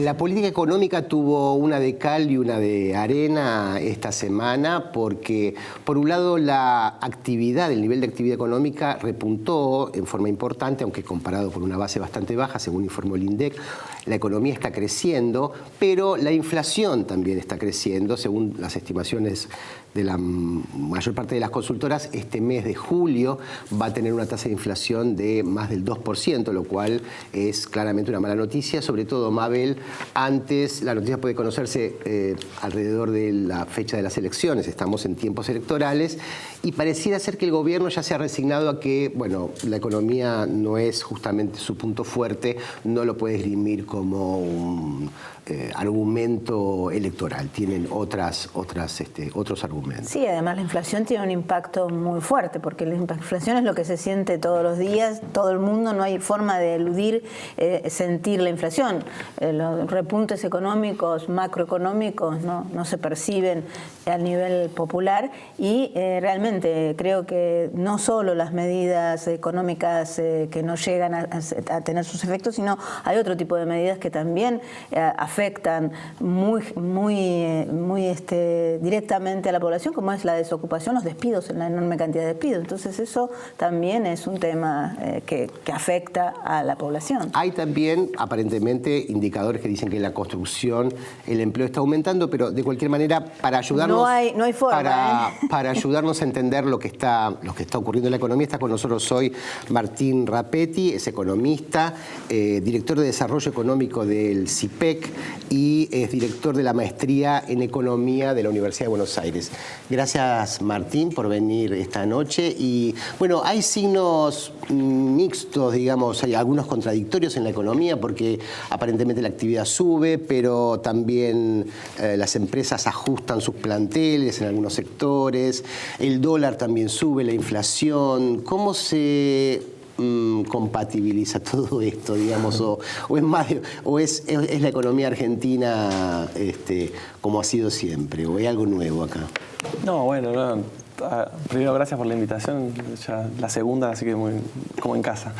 La política económica tuvo una de cal y una de arena esta semana porque, por un lado, el nivel de actividad económica repuntó en forma importante, aunque comparado con una base bastante baja, según informó el INDEC. La economía está creciendo, pero la inflación también está creciendo, según las estimaciones de la mayor parte de las consultoras. Este mes de julio va a tener una tasa de inflación de más del 2%, lo cual es claramente una mala noticia, sobre todo, Mabel. Antes, la noticia puede conocerse alrededor de la fecha de las elecciones. Estamos en tiempos electorales y pareciera ser que el gobierno ya se ha resignado a que, bueno, la economía no es justamente su punto fuerte, no lo puede esgrimir como un argumento electoral. Tienen otros argumentos. Sí, además la inflación tiene un impacto muy fuerte, porque la inflación es lo que se siente todos los días, todo el mundo, no hay forma de eludir sentir la inflación. Los repuntes económicos, macroeconómicos, no se perciben a nivel popular y realmente creo que no solo las medidas económicas que no llegan a tener sus efectos, sino hay otro tipo de medidas que también afectan muy directamente a la población, como es la desocupación, los despidos, la enorme cantidad de despidos. Entonces eso también es un tema que afecta a la población. Hay también, aparentemente, indicadores que dicen que en la construcción el empleo está aumentando, pero de cualquier manera, para ayudarnos, no hay forma, para ayudarnos a entender lo que está ocurriendo en la economía, está con nosotros hoy Martín Rapetti, es economista, director de Desarrollo Económico del CIPEC y es director de la Maestría en Economía de la Universidad de Buenos Aires. Gracias, Martín, por venir esta noche. Y bueno, hay signos mixtos, digamos, hay algunos contradictorios en la economía porque aparentemente la actividad sube, pero también las empresas ajustan sus planteles en algunos sectores, el dólar también sube, la inflación. ¿Cómo se compatibiliza todo esto, digamos, o es la economía argentina como ha sido siempre, o hay algo nuevo acá? No, bueno, primero gracias por la invitación, ya la segunda, así que muy como en casa.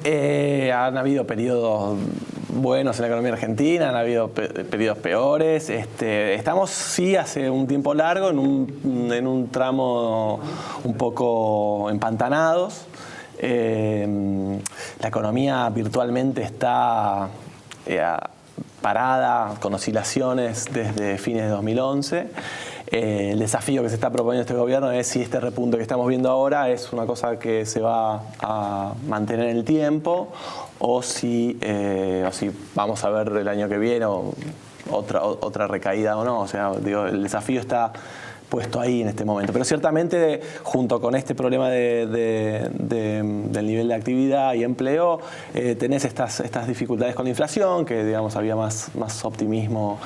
Han habido periodos buenos en la economía argentina, han habido periodos peores. Estamos, sí, hace un tiempo largo en un tramo un poco empantanados. La economía virtualmente está parada, con oscilaciones desde fines de 2011. El desafío que se está proponiendo este gobierno es si este repunte que estamos viendo ahora es una cosa que se va a mantener en el tiempo o si vamos a ver el año que viene otra recaída o no. O sea, digo, el desafío está puesto ahí en este momento. Pero ciertamente, junto con este problema del nivel de actividad y empleo, tenés estas dificultades con la inflación, que digamos había más optimismo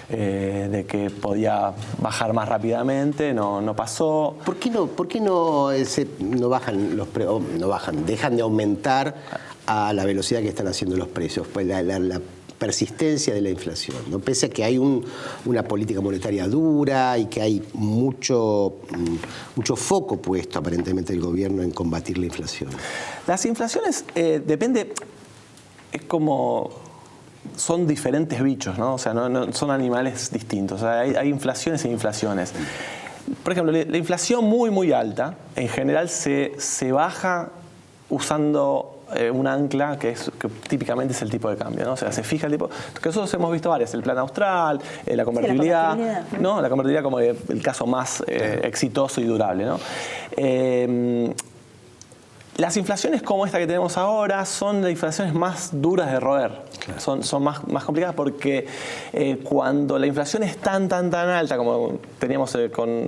de que podía bajar más rápidamente, no pasó. ¿Por qué no bajan los precios, dejan de aumentar a la velocidad que están haciendo los precios? Pues la persistencia de la inflación, ¿no? Pese a que hay una política monetaria dura y que hay mucho foco puesto aparentemente del gobierno en combatir la inflación. Las inflaciones depende, es como son diferentes bichos, ¿no? O sea, no son animales distintos. O sea, hay inflaciones e inflaciones. Por ejemplo, la inflación muy alta, en general se baja usando un ancla que típicamente es el tipo de cambio, ¿no? O sea, se fija el tipo, que nosotros hemos visto varias, el plan austral, la convertibilidad, sí, la convertibilidad, ¿no? La convertibilidad como el caso más exitoso y durable, ¿no? Las inflaciones como esta que tenemos ahora son las inflaciones más duras de roer. Claro. Son más complicadas porque cuando la inflación es tan alta como teníamos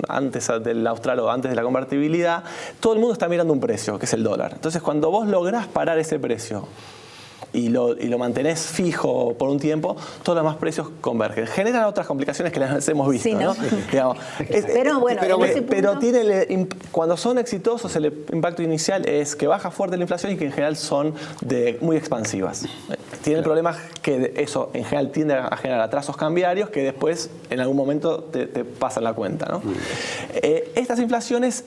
antes del austral o antes de la convertibilidad, todo el mundo está mirando un precio, que es el dólar. Entonces, cuando vos lográs parar ese precio y lo mantenés fijo por un tiempo, todos los demás precios convergen. Generan otras complicaciones que las hemos visto, sí, ¿no? Digamos, pero bueno, pero cuando son exitosos, el impacto inicial es que baja fuerte la inflación y que en general son muy expansivas. Tiene el problema que eso en general tiende a generar atrasos cambiarios que después en algún momento te pasan la cuenta, ¿no? Estas inflaciones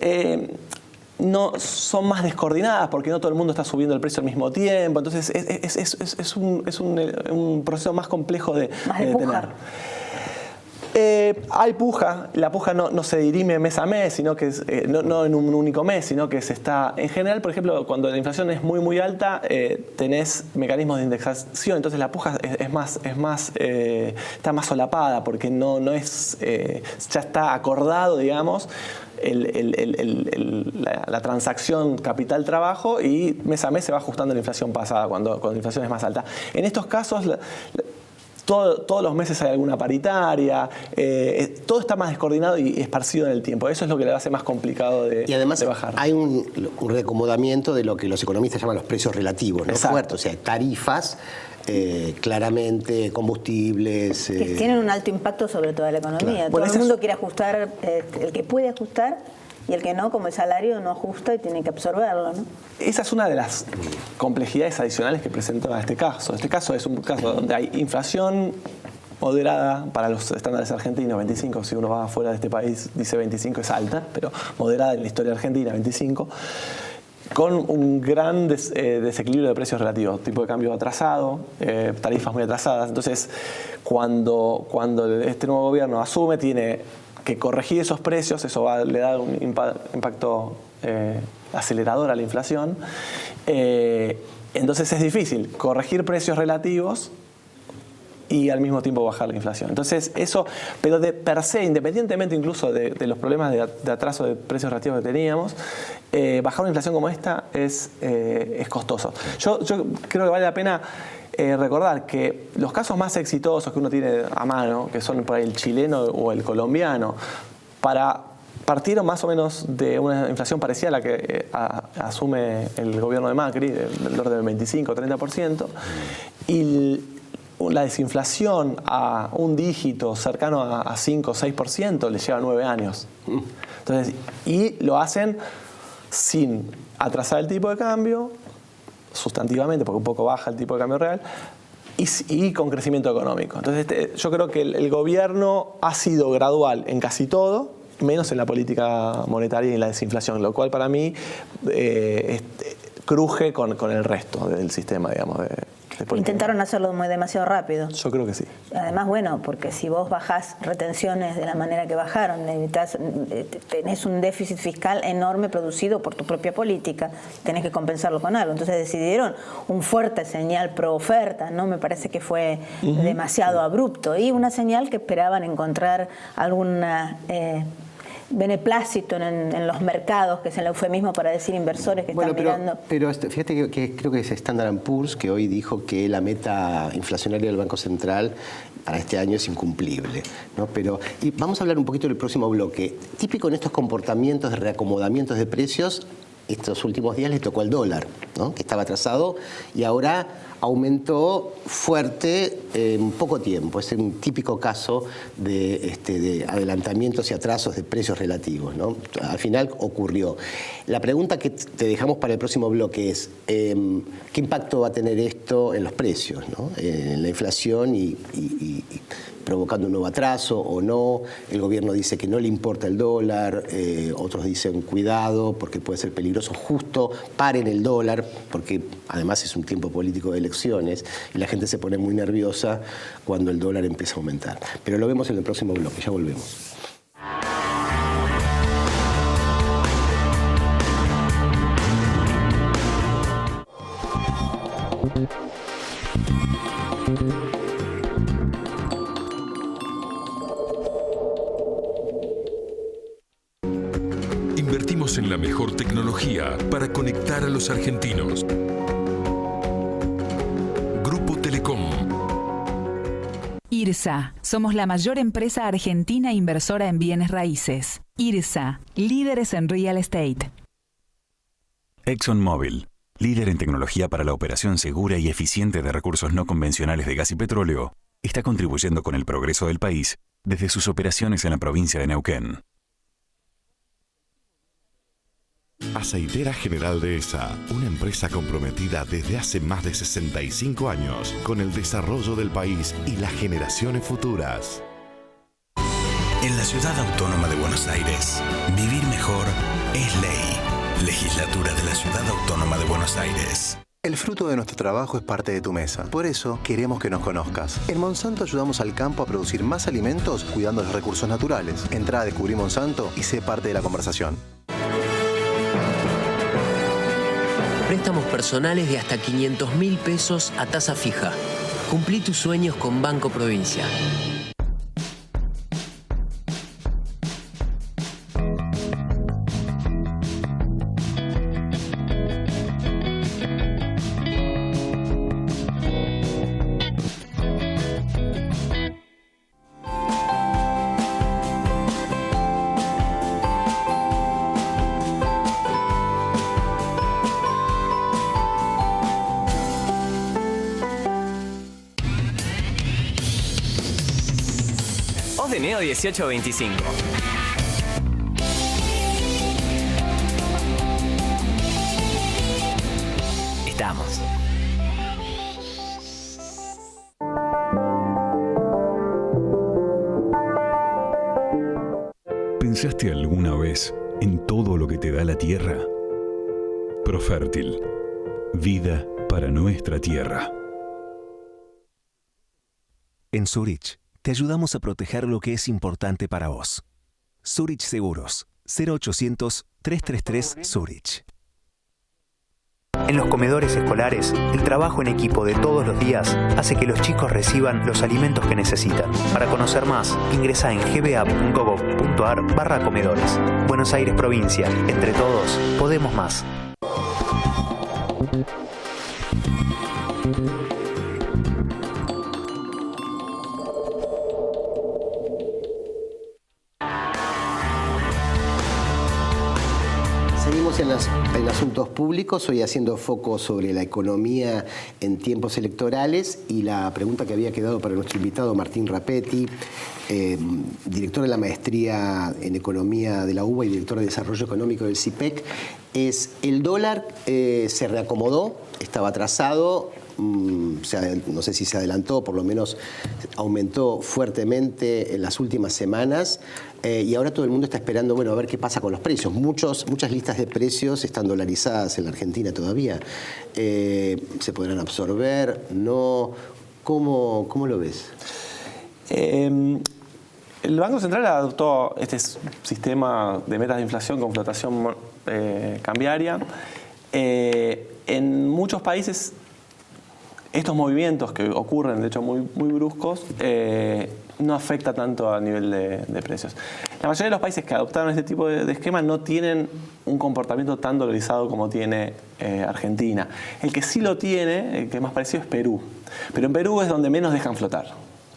no son más descoordinadas porque no todo el mundo está subiendo el precio al mismo tiempo, entonces es un proceso más complejo de detener. Hay puja, la puja no se dirime mes a mes, sino que no en un único mes, sino que se está, en general, por ejemplo, cuando la inflación es muy alta, tenés mecanismos de indexación, entonces la puja está más solapada porque ya está acordado, digamos, la transacción capital-trabajo y mes a mes se va ajustando la inflación pasada cuando la inflación es más alta. En estos casos, todos los meses hay alguna paritaria, todo está más descoordinado y esparcido en el tiempo. Eso es lo que le hace más complicado de bajar. Y además hay un reacomodamiento de lo que los economistas llaman los precios relativos, ¿no? Fuertes, o sea, tarifas, claramente combustibles. Que tienen un alto impacto sobre toda la economía. Claro. Todo el mundo quiere ajustar, el que puede ajustar, y el que no, como el salario no ajusta y tiene que absorberlo, ¿no? Esa es una de las complejidades adicionales que presenta este caso. Este caso es un caso donde hay inflación moderada para los estándares argentinos, 25, si uno va afuera de este país dice 25 es alta, pero moderada en la historia argentina, 25, con un gran desequilibrio de precios relativos, tipo de cambio atrasado, tarifas muy atrasadas. Entonces, cuando este nuevo gobierno asume, tiene que corregir esos precios, eso le da un impacto acelerador a la inflación. Entonces es difícil corregir precios relativos y al mismo tiempo bajar la inflación. Entonces eso, pero de per se, independientemente incluso de los problemas de atraso de precios relativos que teníamos, bajar una inflación como esta es costoso. Yo creo que vale la pena recordar que los casos más exitosos que uno tiene a mano, que son por ahí el chileno o el colombiano, partieron más o menos de una inflación parecida a la que asume el gobierno de Macri, del orden del 25-30%, y la desinflación a un dígito cercano a 5 o 6% le lleva 9 años. Entonces, y lo hacen sin atrasar el tipo de cambio, sustantivamente, porque un poco baja el tipo de cambio real, y con crecimiento económico. Entonces, yo creo que el gobierno ha sido gradual en casi todo, menos en la política monetaria y en la desinflación, lo cual para mí cruje con el resto del sistema, digamos, de Intentaron hacerlo demasiado rápido. Yo creo que sí. Además, bueno, porque si vos bajás retenciones de la manera que bajaron, tenés un déficit fiscal enorme producido por tu propia política, tenés que compensarlo con algo. Entonces decidieron un fuerte señal pro oferta, ¿no? Me parece que fue demasiado abrupto, y una señal que esperaban encontrar alguna beneplácito en los mercados, que es el eufemismo para decir inversores que están mirando. Pero fíjate que creo que es Standard & Poor's que hoy dijo que la meta inflacionaria del Banco Central para este año es incumplible, ¿no? Y vamos a hablar un poquito del próximo bloque. Típico en estos comportamientos de reacomodamientos de precios, estos últimos días le tocó al dólar, ¿no? Que estaba atrasado y ahora aumentó fuerte en poco tiempo. Es un típico caso de adelantamientos y atrasos de precios relativos, ¿no? Al final ocurrió. La pregunta que te dejamos para el próximo bloque es ¿qué impacto va a tener esto en los precios, ¿no? En la inflación y provocando un nuevo atraso o no? El gobierno dice que no le importa el dólar, otros dicen cuidado porque puede ser peligroso, justo paren el dólar, porque además es un tiempo político de elecciones y la gente se pone muy nerviosa cuando el dólar empieza a aumentar. Pero lo vemos en el próximo bloque, ya volvemos. Invertimos en la mejor tecnología para conectar a los argentinos. Grupo Telecom. IRSA. Somos la mayor empresa argentina inversora en bienes raíces. IRSA. Líderes en real estate. ExxonMobil. líder en tecnología para la operación segura y eficiente de recursos no convencionales de gas y petróleo, está contribuyendo con el progreso del país desde sus operaciones en la provincia de Neuquén. Aceitera General Dehesa, una empresa comprometida desde hace más de 65 años con el desarrollo del país y las generaciones futuras. En la Ciudad Autónoma de Buenos Aires, vivir mejor es ley. Legislatura de la Ciudad Autónoma de Buenos Aires. El fruto de nuestro trabajo es parte de tu mesa. Por eso, queremos que nos conozcas. En Monsanto ayudamos al campo a producir más alimentos cuidando los recursos naturales. Entrá a Descubrí Monsanto y sé parte de la conversación. Préstamos personales de hasta 500.000 pesos a tasa fija. Cumplí tus sueños con Banco Provincia. De Neo 1825. Estamos. ¿Pensaste alguna vez en todo lo que te da la tierra? Profértil. Vida para nuestra tierra. En Zurich te ayudamos a proteger lo que es importante para vos. Zurich Seguros, 0800-333 Zurich. En los comedores escolares, el trabajo en equipo de todos los días hace que los chicos reciban los alimentos que necesitan. Para conocer más, ingresa en gba.gov.ar/comedores. Buenos Aires Provincia. Entre todos, podemos más. Seguimos en asuntos públicos, hoy haciendo foco sobre la economía en tiempos electorales y la pregunta que había quedado para nuestro invitado Martín Rapetti, director de la maestría en economía de la UBA y director de desarrollo económico del CIPEC, es el dólar se reacomodó, estaba atrasado, no sé si se adelantó, por lo menos aumentó fuertemente en las últimas semanas y ahora todo el mundo está esperando, bueno, a ver qué pasa con los precios. Muchas listas de precios están dolarizadas en la Argentina todavía. ¿Se podrán absorber? ¿No? ¿Cómo lo ves? El Banco Central adoptó este sistema de metas de inflación con flotación cambiaria. En muchos países estos movimientos que ocurren, de hecho muy bruscos, no afecta tanto a nivel de precios. La mayoría de los países que adoptaron este tipo de esquema no tienen un comportamiento tan dolarizado como tiene Argentina. El que sí lo tiene, el que es más parecido, es Perú. Pero en Perú es donde menos dejan flotar.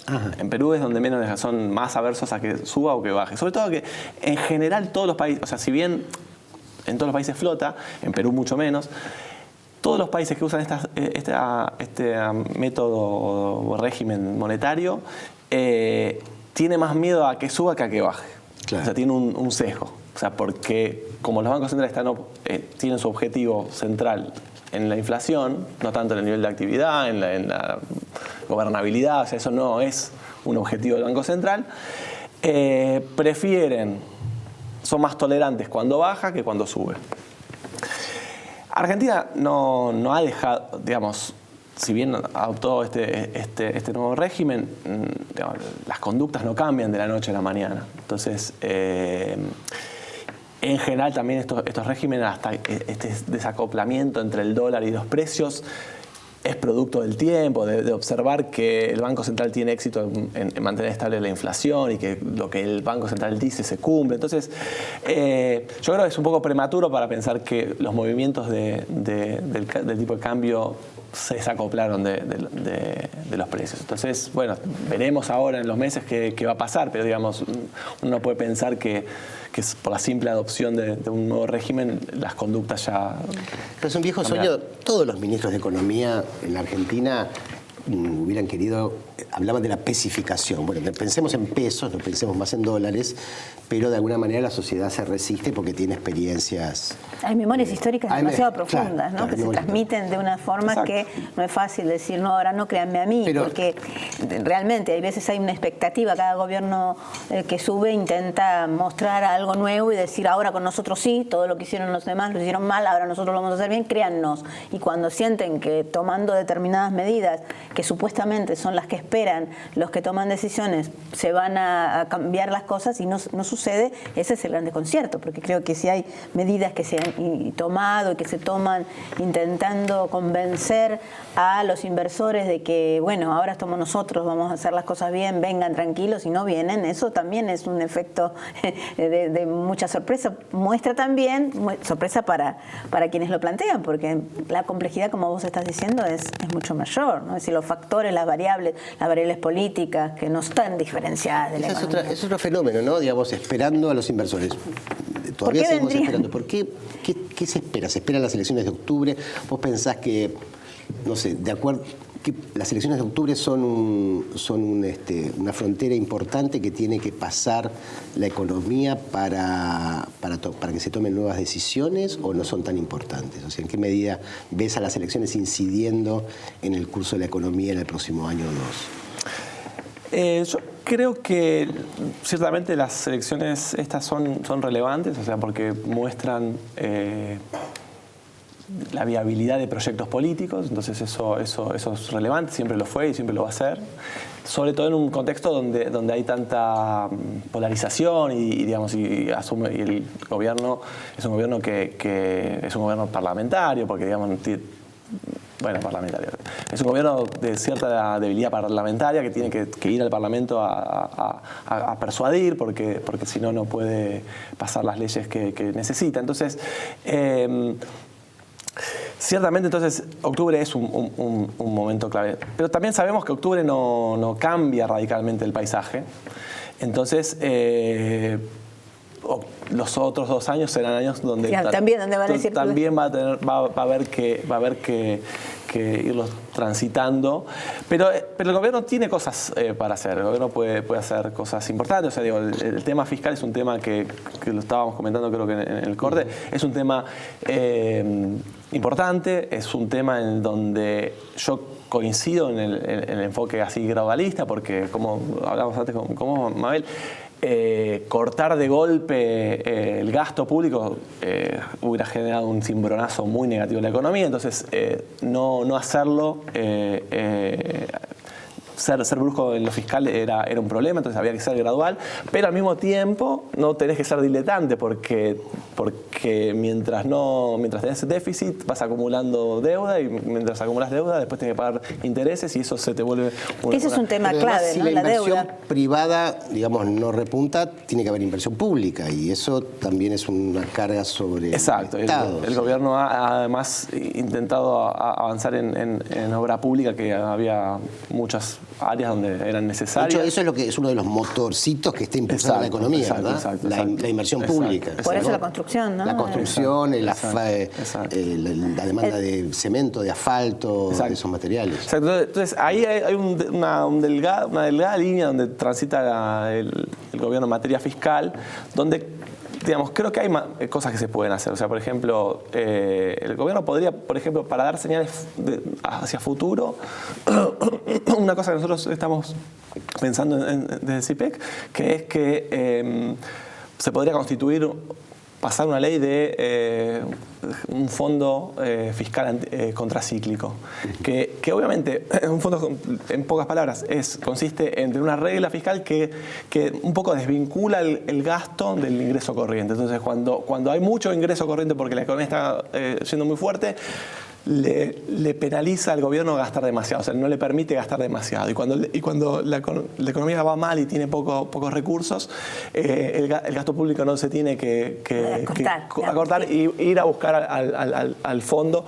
Ajá. En Perú es donde menos dejan, son más aversos a que suba o que baje. Sobre todo que en general todos los países, o sea, si bien en todos los países flota, en Perú mucho menos, todos los países que usan este método o régimen monetario tiene más miedo a que suba que a que baje. Claro. O sea, tiene un sesgo. O sea, porque como los bancos centrales tienen su objetivo central en la inflación, no tanto en el nivel de actividad, en la gobernabilidad, o sea, eso no es un objetivo del Banco Central, son más tolerantes cuando baja que cuando sube. Argentina no ha dejado, digamos, si bien adoptó este nuevo régimen, digamos, las conductas no cambian de la noche a la mañana. Entonces, en general también estos regímenes, hasta este desacoplamiento entre el dólar y los precios, es producto del tiempo, de observar que el Banco Central tiene éxito en mantener estable la inflación y que lo que el Banco Central dice se cumple. Entonces, yo creo que es un poco prematuro para pensar que los movimientos del tipo de cambio se desacoplaron de los precios. Entonces, bueno, veremos ahora en los meses qué va a pasar, pero digamos, uno puede pensar que por la simple adopción de un nuevo régimen, las conductas ya... Pero es un viejo sueño. Todos los ministros de Economía en la Argentina hubieran querido, hablaban de la pesificación. Bueno, pensemos en pesos, no pensemos más en dólares, pero de alguna manera la sociedad se resiste porque tiene experiencias... Hay memorias históricas demasiado profundas, ¿no? Que se transmiten de una forma que no es fácil decir, no, ahora no créanme a mí, porque realmente hay veces hay una expectativa, cada gobierno que sube intenta mostrar algo nuevo y decir, ahora con nosotros sí, todo lo que hicieron los demás lo hicieron mal, ahora nosotros lo vamos a hacer bien, créannos. Y cuando sienten que tomando determinadas medidas, que supuestamente son las que esperan los que toman decisiones, se van a cambiar las cosas y no sucede, ese es el gran desconcierto, porque creo que si hay medidas que se han tomado y que se toman intentando convencer a los inversores de que, bueno, ahora estamos nosotros, vamos a hacer las cosas bien, vengan tranquilos, y no vienen, eso también es un efecto de mucha sorpresa. Muestra también, sorpresa para quienes lo plantean, porque la complejidad, como vos estás diciendo, es mucho mayor, ¿no? Es decir, los factores, las variables políticas que no están diferenciadas de la economía. Es otro fenómeno, ¿no? Digamos, esperando a los inversores. Todavía seguimos esperando. ¿Por qué? ¿Qué se espera? ¿Se esperan las elecciones de octubre? ¿Vos pensás que, no sé, de acuerdo, que las elecciones de octubre son una frontera importante que tiene que pasar la economía para que se tomen nuevas decisiones, o no son tan importantes? O sea, ¿en qué medida ves a las elecciones incidiendo en el curso de la economía en el próximo año o dos? Yo creo que ciertamente las elecciones estas son relevantes, o sea, porque muestran la viabilidad de proyectos políticos, entonces eso es relevante, siempre lo fue y siempre lo va a ser, sobre todo en un contexto donde hay tanta polarización y el gobierno es un gobierno que es un gobierno parlamentario, porque digamos parlamentario. Es un gobierno de cierta debilidad parlamentaria que tiene que ir al Parlamento a persuadir, porque si no puede pasar las leyes que necesita. Entonces, ciertamente, entonces, octubre es un momento clave. Pero también sabemos que octubre no cambia radicalmente el paisaje. Entonces, los otros 2 años serán años donde también va a haber que irlos transitando, pero el gobierno tiene cosas para hacer. El gobierno puede hacer cosas importantes. O sea, digo, el tema fiscal es un tema que lo estábamos comentando, creo que en el corte, es un tema importante, es un tema en donde yo coincido en el enfoque así gradualista, porque como hablábamos antes con Mabel, cortar de golpe el gasto público hubiera generado un cimbronazo muy negativo en la economía, entonces no hacerlo, ser brusco en lo fiscal era un problema, entonces había que ser gradual, pero al mismo tiempo no tenés que ser diletante, porque mientras tenés déficit vas acumulando deuda, y mientras acumulas deuda después tenés que pagar intereses y eso se te vuelve ese es un tema clave, si ¿no? la inversión deuda privada, digamos, no repunta, tiene que haber inversión pública, y eso también es una carga sobre el Estado. El gobierno ha además intentado avanzar en obra pública, que había muchas áreas donde eran necesarias. De hecho, eso es lo que es uno de los motorcitos que está impulsando la economía, ¿verdad? La inversión pública. Por eso la construcción, ¿no? La construcción, la demanda de cemento, de asfalto, de esos materiales. Exacto. Entonces, ahí hay una delgada línea donde transita el gobierno en materia fiscal, donde, digamos, creo que hay cosas que se pueden hacer. O sea, por ejemplo, el gobierno podría, por ejemplo, para dar señales hacia futuro, una cosa que nosotros estamos pensando desde CIPEC, que es que se podría pasar una ley de un fondo fiscal contracíclico, que obviamente, un fondo, en pocas palabras, consiste en una regla fiscal que un poco desvincula el gasto del ingreso corriente. Entonces, cuando hay mucho ingreso corriente porque la economía está siendo muy fuerte, le penaliza al gobierno gastar demasiado, o sea, no le permite gastar demasiado. Y cuando la economía va mal y tiene pocos recursos, el gasto público no se tiene que acortar y ir a buscar al fondo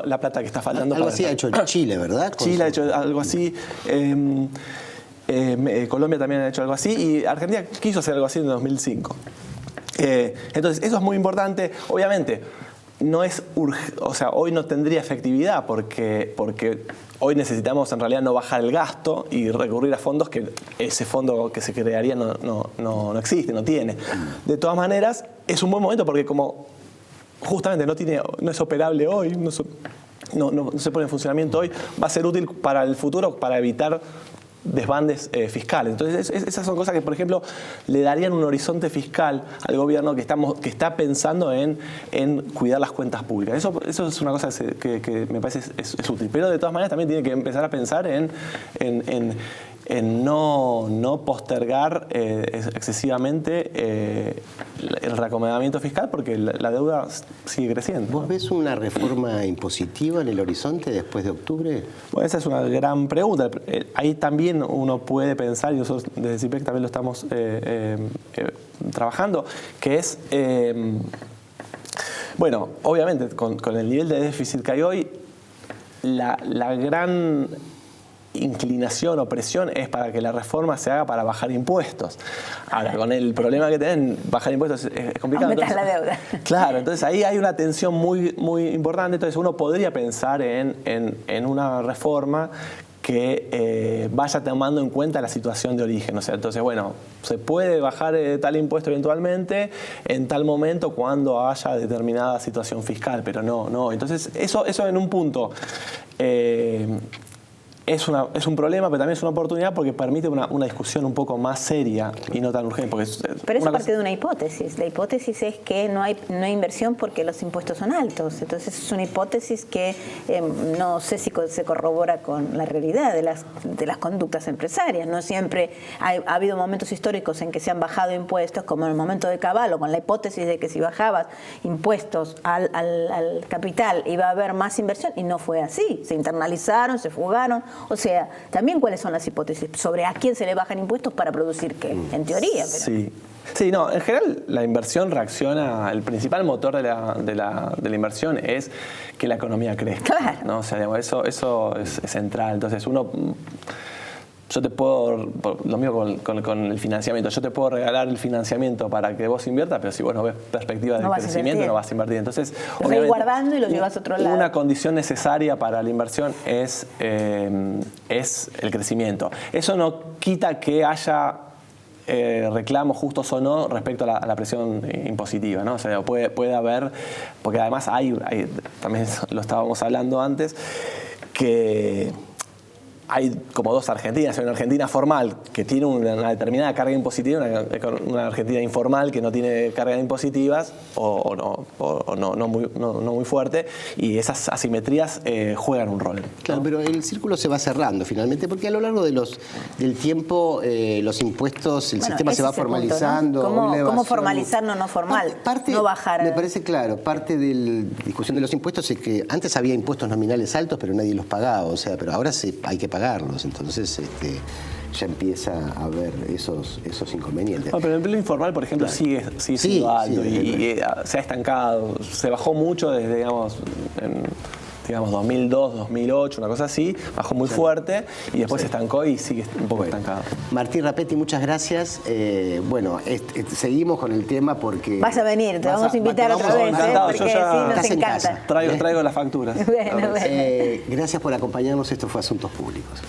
la plata que está faltando. Algo así ha hecho Chile, ¿verdad? Chile ha hecho algo así. Colombia también ha hecho algo así y Argentina quiso hacer algo así en 2005. Entonces, eso es muy importante. Obviamente, no es o sea, hoy no tendría efectividad porque hoy necesitamos en realidad no bajar el gasto y recurrir a fondos que ese fondo que se crearía no existe, no tiene. De todas maneras, es un buen momento porque como justamente no es operable hoy, no se pone en funcionamiento hoy, va a ser útil para el futuro para evitar desbandes fiscales. Entonces, esas son cosas que, por ejemplo, le darían un horizonte fiscal al gobierno que está pensando en cuidar las cuentas públicas. Eso es una cosa que me parece es útil. Pero, de todas maneras, también tiene que empezar a pensar en no postergar excesivamente el reacomodamiento fiscal porque la deuda sigue creciendo. ¿Vos ves una reforma impositiva en el horizonte después de octubre? Bueno, esa es una gran pregunta. Ahí también uno puede pensar, y nosotros desde CIPEC también lo estamos trabajando, que es, bueno, obviamente con el nivel de déficit que hay hoy, la gran inclinación o presión es para que la reforma se haga para bajar impuestos. Ahora, con el problema que tienen, bajar impuestos es complicado. Aumentar la deuda. Claro, entonces ahí hay una tensión muy importante. Entonces uno podría pensar en una reforma que vaya tomando en cuenta la situación de origen. O sea, entonces, bueno, se puede bajar tal impuesto eventualmente en tal momento cuando haya determinada situación fiscal, pero no. Entonces, eso en un punto es un problema, pero también es una oportunidad porque permite una discusión un poco más seria y no tan urgente. Pero eso parte de una hipótesis. La hipótesis es que no hay inversión porque los impuestos son altos. Entonces es una hipótesis que no sé si se corrobora con la realidad de las conductas empresarias. No siempre ha habido momentos históricos en que se han bajado impuestos, como en el momento de Cavallo, con la hipótesis de que si bajabas impuestos al capital iba a haber más inversión, y no fue así. Se internalizaron, se fugaron. O sea, también cuáles son las hipótesis sobre a quién se le bajan impuestos para producir qué, en teoría. Pero... Sí, no, en general la inversión reacciona, el principal motor de la inversión es que la economía crezca. Claro. ¿No? O sea, digamos, eso es central. Entonces yo te puedo, lo mismo con el financiamiento, yo te puedo regalar el financiamiento para que vos inviertas, pero si vos no ves perspectiva de crecimiento, no vas a invertir. Entonces, lo vas guardando y lo llevas a otro lado. Una condición necesaria para la inversión es el crecimiento. Eso no quita que haya reclamos justos o no respecto a la presión impositiva, ¿no? O sea, puede haber, porque además hay también lo estábamos hablando antes, que hay como dos Argentinas. Hay una Argentina formal que tiene una determinada carga impositiva, una Argentina informal que no tiene cargas impositivas o no muy fuerte, y esas asimetrías juegan un rol. Claro, pero el círculo se va cerrando finalmente, porque a lo largo del tiempo los impuestos, el sistema se va formalizando. Punto, ¿no? ¿Cómo formalizar no formal? No bajar. Me parece claro, parte de la discusión de los impuestos es que antes había impuestos nominales altos, pero nadie los pagaba, o sea, pero ahora hay que pagarlos, entonces ya empieza a haber esos inconvenientes. No, pero el empleo informal, por ejemplo, sigue siendo alto y se ha estancado, se bajó mucho desde, digamos, 2002, 2008, una cosa así, bajó muy fuerte y después se estancó y sigue un poco estancado. Martín Rapetti, muchas gracias. Bueno, seguimos con el tema porque... Vas a venir, te vamos a invitar otra vez, porque sí, nos encanta. Traigo las facturas. Bueno. Gracias por acompañarnos, esto fue Asuntos Públicos.